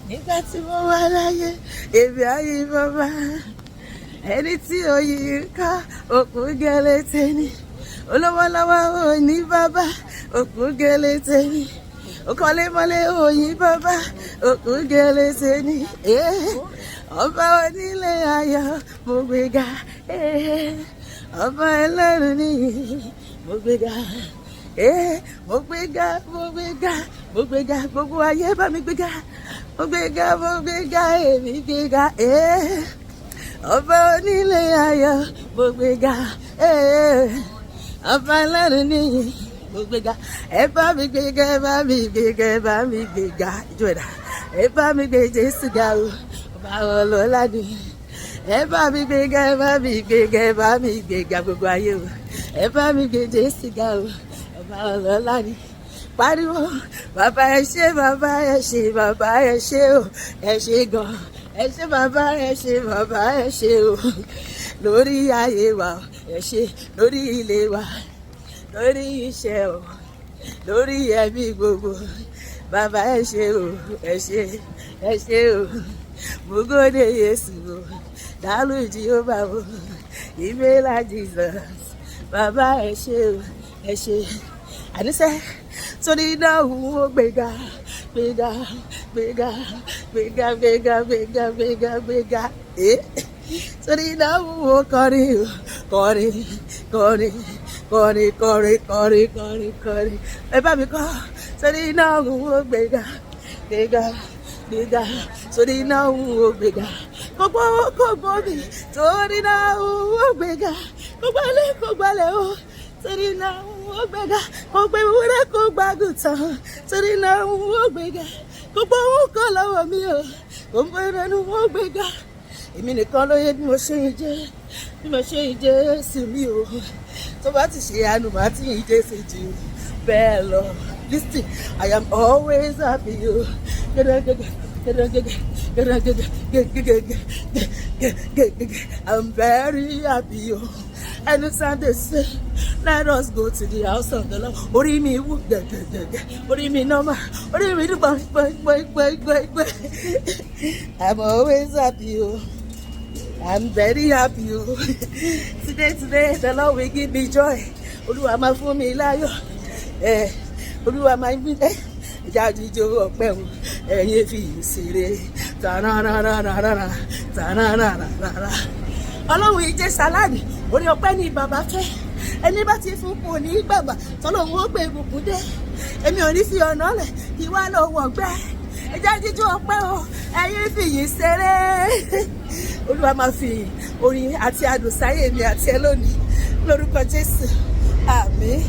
nígbà tí mo wà láyé èmi ayé bàbá ẹni tí òyìn ká òkú gẹ́lẹ́ tẹ́ni olówó lọ́wọ́ òní bàbá òkú gẹ́lẹ́ tẹ́ni òkọ́lé mọ́lé òyìn bàbá òkú gẹ́lẹ́ tẹ́ni ọba onílé ayọ̀ mo gbéga ọba ẹlẹ́rù nìyí mo gbéga mo gbéga mo gbéga mo gbéga gbogbo ayé bá mi gbéga mo gbéga èmi gbéga ọba onílé ayọ̀ mo gbéga ọba ẹlẹ́rù nìyí mo gbéga ẹ bá mi gbéga ẹ bá mi gbéga ẹ bá mi gbéga ìjọ ẹ̀dá ẹ bá mi gbé Jésù ga o ọba ọlọ́lá ni ẹ bá mi gbéga ẹ bá mi gbéga ẹ bá mi gbéga gbogbo ayé o ẹ bá mi gbé Jésù ga o ọba ọlọ́lá ni pariwo bàbá ẹ ṣé bàbá ẹ ṣé bàbá ẹ ṣé o ẹ ṣé gan ẹ ṣé bàbá ẹ ṣé bàbá ẹ ṣé o lórí ayé wa ẹ ṣé lórí ilé wa lórí iṣẹ́ o lórí ẹbí gbogbo bàbá ẹ ṣé o ẹ ṣé o mo gòdè Jésù o dálù Jehovah o ìmẹ́lá Jesus bàbá ẹ ṣé o ẹ ṣé àníṣe torí náà ó gbéga gbéga gbéga gbéga gbéga gbéga gbéga gbéga torí náà ó kọrin kọrin kọrin kọrin kọrin kọrin kọrin kọrin ẹ bá mi kọ torí náà ó gbéga gbéga gbéga torí náà ó gbéga gbogbo mi torí náà ó gbéga gbogbo alẹ́ gbogbo alẹ́ o torí náà ó gbéga gbogbo ewúrẹ́ kó gbàgùtàn torí náà ó gbéga gbogbo òun kọ́ lọ́wọ́ mi o gbogbo ìrẹ́nu ó gbéga èmi nìkan ló yẹ bí mo ṣe ń jẹ́ Jésù mi o tó bá ti ṣe àánú màá ti yìn Jésù jù bẹ́ẹ̀ lọ listen I am always happy o I'm very happy o anytime they say let us go to the house of the Lord orí mi wú gẹ́gẹ́gẹ́gẹ́ orí mi nọ́mà orí mi dùn gbẹ́gbẹ́gbẹ́gbẹ́ I'm always happy o I'm very happy o today the Lord will give me joy Olúwa máa fún mi láyọ̀ Olúwa máa ń bí jáde ijó ọpẹ́ o ẹ̀yin fi ìṣeré tananana tananana Ọlọ́run ìjẹ́ sàláàdì orí ọpẹ́ ní bàbá fẹ́ ẹni bá ti fún kò ní gbàgbà tọ́lọ́run ó gbé ìbùkún dé èmi ò ní fi ọ̀nà lẹ̀ kí wá lọ wọ̀gbẹ́ ẹjá jíjó ọpẹ́ o ẹ̀yin fi yìí ṣeré Olúwa máa fi orin àti adùn sáyé mi àti ẹ lónìí lórúkọ Jésù àmín.